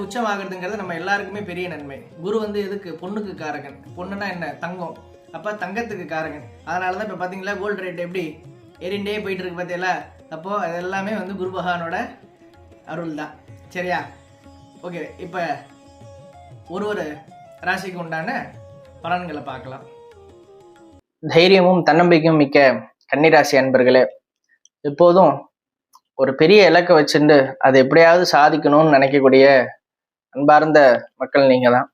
உச்சமாகிறதுங்கிறது நம்ம எல்லாருக்குமே பெரிய நன்மை. குரு எதுக்கு? பொண்ணுக்கு காரகன். பொண்ணுன்னா என்ன? தங்கம். அப்போ தங்கத்துக்கு காரகன். அதனால தான் இப்போ பார்த்தீங்களா கோல்டு ரேட் எப்படி ஏறிண்டே போயிட்டு இருக்கு பார்த்தீங்களா? அப்போது அது எல்லாமே குரு பகவானோட அருள் தான். சரியா? ஓகே, இப்போ ஒரு ராசிக்கு உண்டான பலன்களை பார்க்கலாம். தைரியமும் தன்னம்பிக்கையும் மிக்க கன்னிராசி அன்பர்களே, எப்போதும் ஒரு பெரிய இலக்கை வச்சுட்டு அதை எப்படியாவது சாதிக்கணும்னு நினைக்கக்கூடிய அன்பார்ந்த மக்கள் நீங்கள் தான்.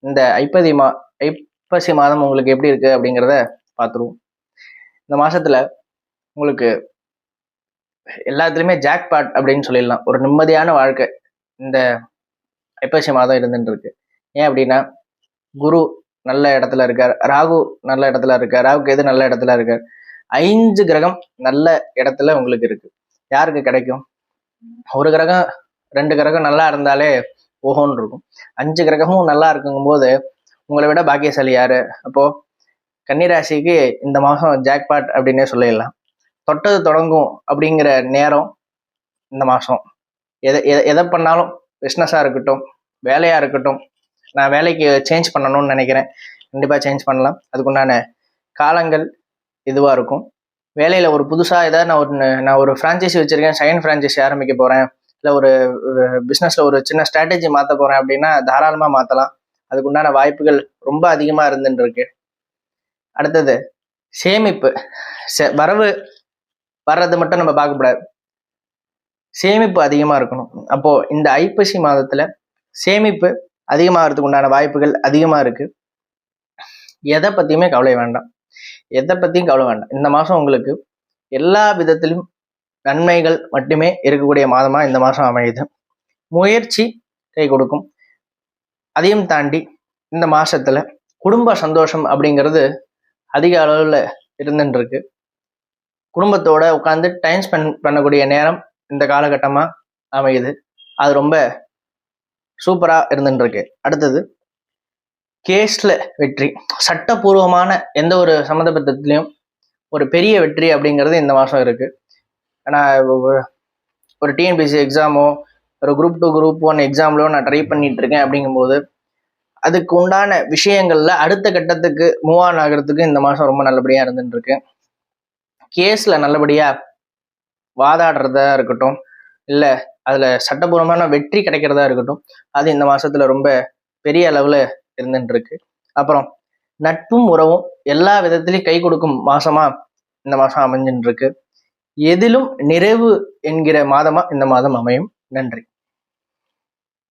இந்த ஐப்பசி மாதம் உங்களுக்கு எப்படி இருக்குது அப்படிங்கிறத பார்த்துருவோம். இந்த மாதத்தில் உங்களுக்கு எல்லாத்துலேயுமே ஜாக்பாட் அப்படின்னு சொல்லிடலாம். ஒரு நிம்மதியான வாழ்க்கை இந்த ஐப்பசி மாதம் இருந்துட்டு இருக்கு. ஏன் அப்படின்னா குரு நல்ல இடத்துல இருக்கார், ராகு நல்ல இடத்துல இருக்கார், ராகுக்கு எது நல்ல இடத்துல இருக்கார். 5 கிரகம் நல்ல இடத்துல உங்களுக்கு இருக்கு. யாருக்கு கிடைக்கும்? ஒரு கிரகம் 2 கிரகம் நல்லா இருந்தாலே ஓஹோன்னு இருக்கும். 5 கிரகமும் நல்லா இருக்குங்கும் போது உங்களை விட பாக்கியசாலி யாரு? அப்போ கன்னிராசிக்கு இந்த மாதம் ஜாக்பாட் அப்படின்னே சொல்லிடலாம். தொட்டது தொடங்கும் அப்படிங்கிற நேரம் இந்த மாதம். எதை பண்ணாலும், பிஸ்னஸாக இருக்கட்டும், வேலையாக இருக்கட்டும், நான் வேலைக்கு சேஞ்ச் பண்ணணும்னு நினைக்கிறேன், கண்டிப்பாக சேஞ்ச் பண்ணலாம். அதுக்குண்டான காலங்கள் இதுவாக இருக்கும். வேலையில் ஒரு புதுசாக ஏதாவது நான் ஒரு ஃப்ரான்ச்சைசி வச்சுருக்கேன், செகண்ட் ஃப்ரான்ச்சைசி ஆரம்பிக்க போகிறேன், இல்லை ஒரு பிஸ்னஸில் ஒரு சின்ன ஸ்ட்ராட்டஜி மாற்ற போகிறேன் அப்படின்னா தாராளமாக மாற்றலாம். அதுக்குண்டான வாய்ப்புகள் ரொம்ப அதிகமாக இருந்துட்டு இருக்கு. அடுத்தது சேமிப்பு. வரவு வர்றது மட்டும் நம்ம பார்க்கக்கூடாது, சேமிப்பு அதிகமாக இருக்கணும். அப்போது இந்த ஐப்பசி மாதத்தில் சேமிப்பு அதிகமாகிறதுக்கு உண்டான வாய்ப்புகள் அதிகமாக இருக்குது. எதை பற்றியுமே கவலை வேண்டாம், எதை பற்றியும் கவலை வேண்டாம். இந்த மாதம் உங்களுக்கு எல்லா விதத்திலும் நன்மைகள் மட்டுமே இருக்கக்கூடிய மாதமாக இந்த மாதம் அமையுது. முயற்சி கை கொடுக்கும். அதையும் தாண்டி இந்த மாதத்தில் குடும்ப சந்தோஷம் அப்படிங்கிறது அதிக அளவில் இருந்துட்டு இருக்கு. குடும்பத்தோட உட்காந்து டைம் ஸ்பெண்ட் பண்ணக்கூடிய நேரம் இந்த காலகட்டமாக அமையுது. அது ரொம்ப சூப்பராக இருந்துட்டு இருக்கு. அடுத்தது கேஸ்ல வெற்றி. சட்டப்பூர்வமான எந்த ஒரு சம்மந்தப்பட்டத்துலையும் ஒரு பெரிய வெற்றி அப்படிங்கிறது இந்த மாதம் இருக்கு. ஆனால் ஒரு டிஎன்பிசி எக்ஸாமோ ஒரு குரூப் 2 குரூப் 1 எக்ஸாம்லோ நான் ட்ரை பண்ணிட்டு இருக்கேன் அப்படிங்கும்போது அதுக்கு உண்டான விஷயங்கள்ல அடுத்த கட்டத்துக்கு மூவ் ஆன் ஆகிறதுக்கு இந்த மாதம் ரொம்ப நல்லபடியாக இருந்துட்டு இருக்கு. கேஸ்ல நல்லபடியாக வாதாடுறதா இருக்கட்டும், இல்லை அதில் சட்டப்பூர்வமான வெற்றி கிடைக்கிறதா இருக்கட்டும், அது இந்த மாதத்துல ரொம்ப பெரிய அளவில் இருந்துட்டு இருக்கு. அப்புறம் நட்பும் உறவும் எல்லா விதத்திலையும் கை கொடுக்கும் மாசமா இந்த மாதம் அமைஞ்சுட்டு இருக்கு. எதிலும் நிறைவு என்கிற மாதமா இந்த மாதம் அமையும். நன்றி.